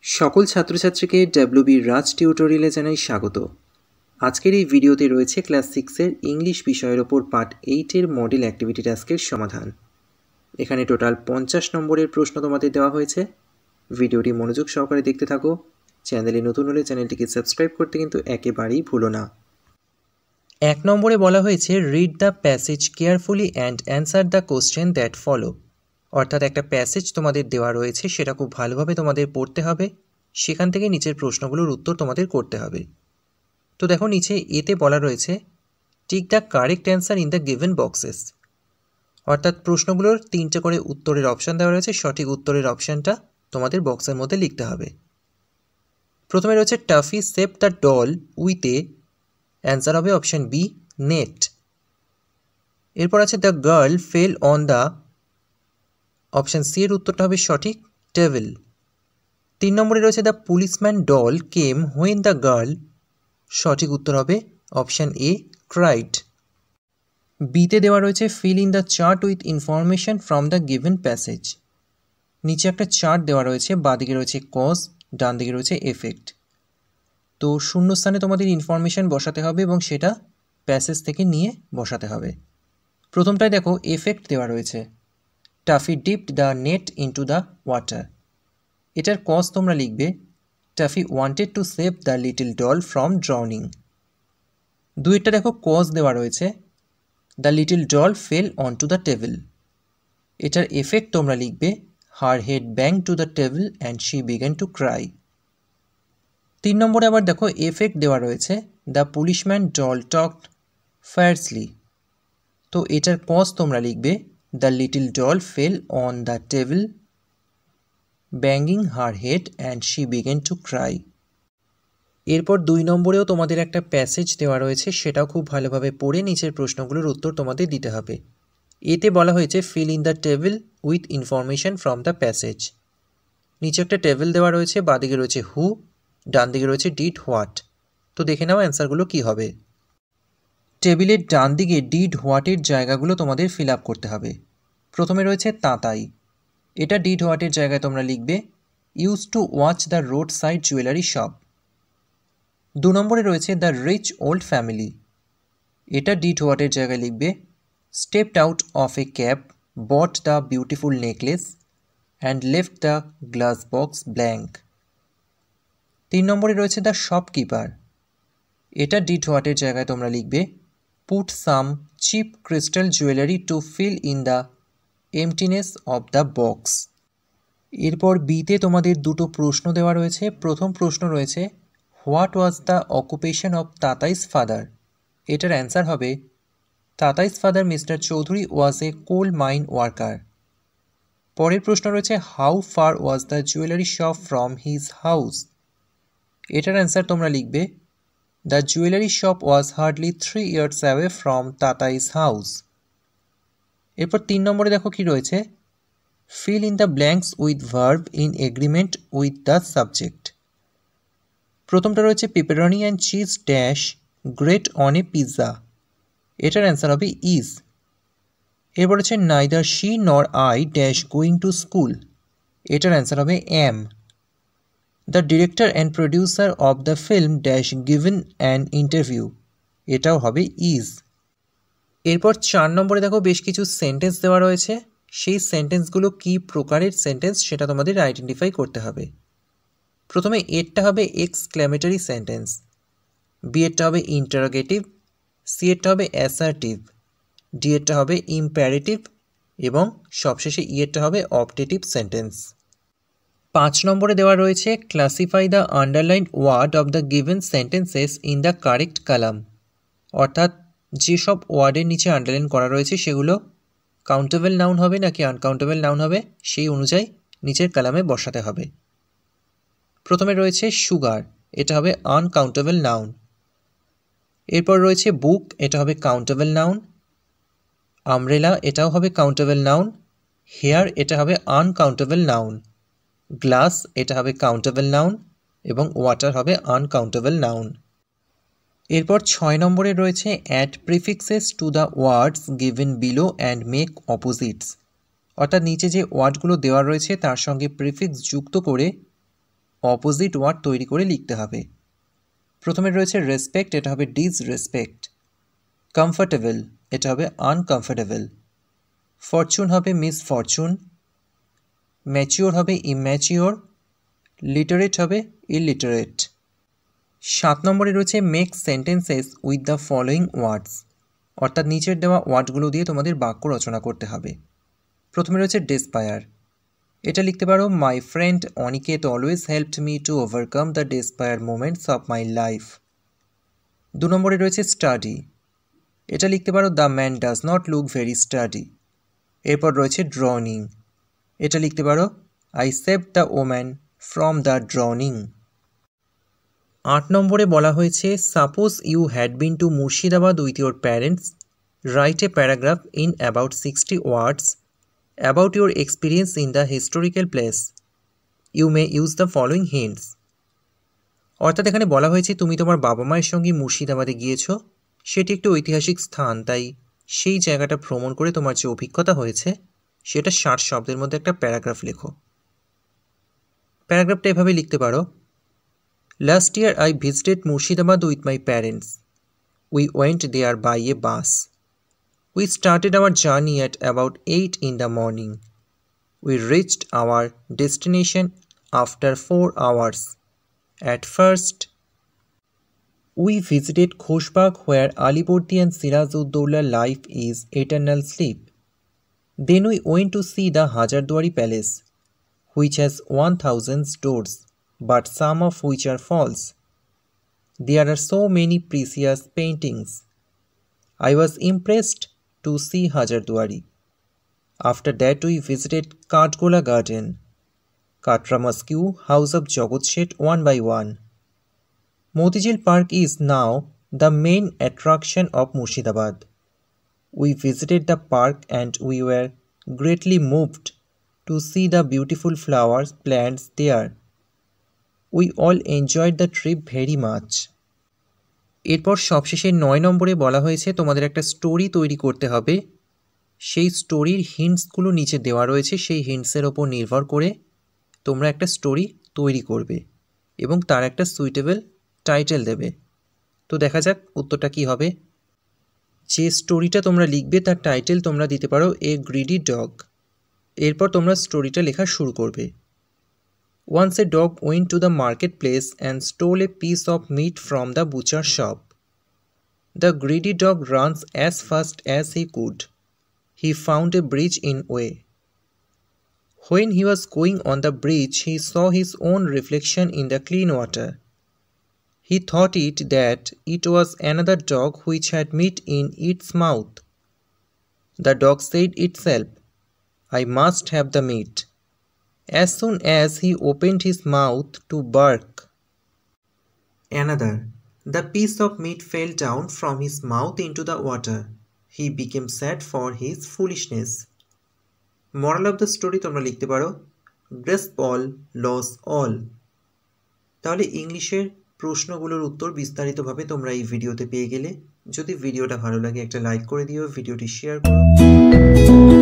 সকল ছাত্রছাত্রীকে ডাব্লিউবি রাজ টিউটোরিয়ালে জানাই স্বাগত। আজকের এই ভিডিওতে রয়েছে ক্লাস 6-এর ইংলিশ বিষয়ের ওপর পার্ট 8-এর মডেল অ্যাক্টিভিটি টাস্কের সমাধান। এখানে টোটাল 50 নম্বরের প্রশ্ন তোমাদের দেওয়া হয়েছে। ভিডিওটি মনোযোগ সহকারে দেখতে থাকো। চ্যানেলে নতুন হলে চ্যানেলটিকে সাবস্ক্রাইব করতে কিন্তু একেবারেই ভুলো না। 1 নম্বরে বলা হয়েছে read the passage carefully and answer the question that follow. অর্থাৎ একটা প্যাসেজ তোমাদের দেওয়া রয়েছে, সেটা খুব ভালোভাবে তোমাদের পড়তে হবে, সেখান থেকে নিচের প্রশ্নগুলোর উত্তর তোমাদের করতে হবে। তো দেখো নিচে এতে বলা রয়েছে tick the correct answer in the given boxes. অর্থাৎ প্রশ্নগুলোর 3টে করে উত্তরের অপশান দেওয়া রয়েছে, সঠিক উত্তরের অপশানটা তোমাদের বক্সের মধ্যে লিখতে হবে। প্রথমে রয়েছে Taffy save the doll with a, answer হবে অপশান বি নেট। এরপর আছে the girl fell on the, option C এর উত্তরটা হবে সঠিক টেবিল। 3 নম্বরে রয়েছে the policeman doll came when the girl, সঠিক উত্তর হবে অপশান এ ক্রাইড। বিতে দেওয়া রয়েছে fill in the chart with information from the given passage. নিচে একটা চার্ট দেওয়া রয়েছে, বাঁদিকে রয়েছে কজ, ডান দিকে রয়েছে এফেক্ট। তো শূন্যস্থানে তোমাদের ইনফরমেশন বসাতে হবে এবং সেটা প্যাসেজ থেকে নিয়ে বসাতে হবে। প্রথমটায় দেখো এফেক্ট দেওয়া রয়েছে, toffee dipped the net into the water. এটার কজ তোমরা লিখবে toffee wanted to save the little doll from drowning. দুইটা দেখো কজ দেওয়া রয়েছে, the little doll fell on to the table. এটার এফেক্ট তোমরা লিখবে her head bang to the table and she began to cry. 3 নম্বরে আবার দেখো এফেক্ট দেওয়া রয়েছে দ্য পুলিশম্যান ডল টকড ফায়ারসলি। তো এটার কজ তোমরা লিখবে the little doll fell on the table banging her head and she began to cry. এরপর 2 নম্বরেও তোমাদের একটা প্যাসেজ দেওয়া রয়েছে, সেটাও খুব ভালোভাবে পড়ে নিচের প্রশ্নগুলোর উত্তর তোমাদের দিতে হবে। এতে বলা হয়েছে feel in the table with information from the passage. নিচে একটা টেবিল দেওয়া রয়েছে, বাঁদিকে রয়েছে হু, ডান দিকে রয়েছে ডিড হোয়াট। তো দেখে নাও অ্যান্সারগুলো কী হবে। টেবিলের ডান দিকে ডিড হোয়াটের জায়গাগুলো তোমাদের ফিল আপ করতে হবে। প্রথমে রয়েছে তাঁতাই, এটা ডিড হোয়াটের জায়গায় তোমরা লিখবে use to watch the road side jewellery shop. 2 নম্বরে রয়েছে দ্য রিচ ওল্ড ফ্যামিলি, এটা ডিড হোয়াটের জায়গায় লিখবে stepped out of a cab, bought the beautiful necklace and left the glass box blank. 3 নম্বরে রয়েছে দ্য শপকিপার, এটা ডিড হোয়াটের জায়গায় তোমরা লিখবে put some cheap crystal jewellery to fill in the emptiness of the box. এরপর বিতে তোমাদের 2টো প্রশ্ন দেওয়া রয়েছে। প্রথম প্রশ্ন রয়েছে what was the occupation of Tatai's father. এটার অ্যান্সার হবে Tatai's father mister Chowdhury was a coal mine worker. পরের প্রশ্ন রয়েছে how far was the jewellery shop from his house. এটার অ্যান্সার তোমরা লিখবে the jewellery shop was hardly 3 years away from Tatai's house. এরপর 3 নম্বরে দেখো কি রয়েছে fill in the blanks with verb in agreement with the subject. প্রথমটা রয়েছে pepperoni and cheese dash grate on a pizza. এটার অ্যান্সার হবে ইজ। এরপর হচ্ছে neither she nor I dash going to school. এটার অ্যান্সার হবে am. The director and producer of the film dash given an interview. এটাও হবে is. এরপর 4 নম্বরে দেখো বেশ কিছু সেন্টেন্স দেওয়া রয়েছে, সেই সেন্টেন্সগুলো কী প্রকারের সেন্টেন্স সেটা তোমাদের আইডেন্টিফাই করতে হবে। প্রথমে এরটা হবে এক্সক্লেমেটরি সেন্টেন্স, বি এরটা হবে ইন্টারোগেটিভ, সি এরটা হবে অ্যাসার্টিভ, ডি এরটা হবে ইম্প্যারেটিভ এবং সবশেষে ই এরটা হবে অপটেটিভ সেন্টেন্স। 5 নম্বরে দেওয়া রয়েছে classify the underlined word of the given sentences in the correct column. অর্থাৎ যেসব ওয়ার্ডের নিচে আন্ডারলাইন করা রয়েছে সেগুলো কাউন্টেবল নাউন হবে নাকি আনকাউন্টেবল নাউন হবে সেই অনুযায়ী নিচের কলামে বসাতে হবে। প্রথমে রয়েছে সুগার, এটা হবে আনকাউন্টেবল নাউন। এরপর রয়েছে বুক, এটা হবে কাউন্টেবল নাউন। আমব্রেলা, এটাও হবে কাউন্টেবল নাউন। হেয়ার, এটা হবে আনকাউন্টেবল নাউন। গ্লাস, এটা হবে কাউন্টেবল নাউন এবং ওয়াটার হবে আনকাউন্টেবল নাউন। এরপর 6 নম্বরে রয়েছে add prefixes to the words given below and make opposites. অর্থাৎ নিচে যে ওয়ার্ডগুলো দেওয়া রয়েছে তার সঙ্গে প্রিফিক্স যুক্ত করে অপোজিট ওয়ার্ড তৈরি করে লিখতে হবে। প্রথমে রয়েছে রেসপেক্ট, এটা হবে ডিসরেসপেক্ট। কমফর্টেবল, এটা হবে আনকমফর্টেবল। ফরচুন হবে মিসফরচুন। ম্যাচিওর হবে ইম্যাচিওর। লিটারেট হবে ইলিটারেট। 7 নম্বরে রয়েছে make sentences with the following words, অর্থাৎ নিচের দেওয়া ওয়ার্ডগুলো দিয়ে তোমাদের বাক্য রচনা করতে হবে। প্রথমে রয়েছে ডেসপায়ার, এটা লিখতে পারো my friend Aniket always helped me to overcome the despair moments of my life. 2 নম্বরে রয়েছে স্টাডি, এটা লিখতে পারো the man does not look very sturdy. এরপর রয়েছে ড্রনিং, এটা লিখতে পারো I saved the woman from the drowning. 8 নম্বরে বলা হয়েছে suppose you had been to Murshidabad with your parents, write a paragraph in about 60 words about your experience in the historical place. You may use the following hints. অর্থাৎ এখানে বলা হয়েছে তুমি তোমার বাবা মায়ের সঙ্গে মুর্শিদাবাদে গিয়েছো, সেটি একটি ঐতিহাসিক স্থান, তাই সেই জায়গাটা ভ্রমণ করে তোমার যে অভিজ্ঞতা হয়েছে সেটা 60 শব্দের মধ্যে একটা প্যারাগ্রাফ লেখো। প্যারাগ্রাফটা এভাবে লিখতে পারো, last year I visited Murshidabad with my parents. We went there by a bus. We started our journey at about 8 in the morning. We reached our destination after 4 hours. At first, we visited Khoshbagh where Aliporti and Sirajuddoula life is eternal sleep. Then we went to see the Hajardwari Palace, which has 1000 doors, but some of which are false. There are so many precious paintings. I was impressed to see Hajardwari. After that we visited Katgola Garden, Katra Mosque, House of Jagat Seth one by one. Motijil Park is now the main attraction of Murshidabad. We visited the park and we were greatly moved to see the beautiful flowers plants there. We all enjoyed the trip very much. এরপর সবশেষে 9 নম্বরে বলা হয়েছে তোমাদের একটা story তৈরি করতে হবে। সেই স্টোরির হিন্টসগুলো নিচে দেওয়া রয়েছে, সেই হিন্টসের ওপর নির্ভর করে তোমরা একটা স্টোরি তৈরি করবে এবং তার একটা সুইটেবল টাইটেল দেবে। তো দেখা যাক উত্তরটা কী হবে। যে স্টোরিটা তোমরা লিখবে তার টাইটেল তোমরা দিতে পারো এ গ্রিডি ডগ। এরপর তোমরা স্টোরিটা লেখা শুরু করবে। Once a dog went to the marketplace and stole a piece of meat from the butcher shop. The greedy dog runs as fast as he could. He found a bridge in way. When he was going on the bridge, he saw his own reflection in the clean water. He thought that it was another dog which had meat in its mouth. The dog said itself, I must have the meat. As soon as he opened his mouth to bark, the piece of meat fell down from his mouth into the water. He became sad for his foolishness. Moral of the story তোমরা লিখতে পারো grasp all, lose all. তাহলে ইংলিশের প্রশ্নগুলোর উত্তর বিস্তারিতভাবে তোমরা এই ভিডিওতে পেয়ে গেলে। যদি ভিডিওটা ভালো লাগে একটা লাইক করে দিও, ভিডিওটি শেয়ার করো।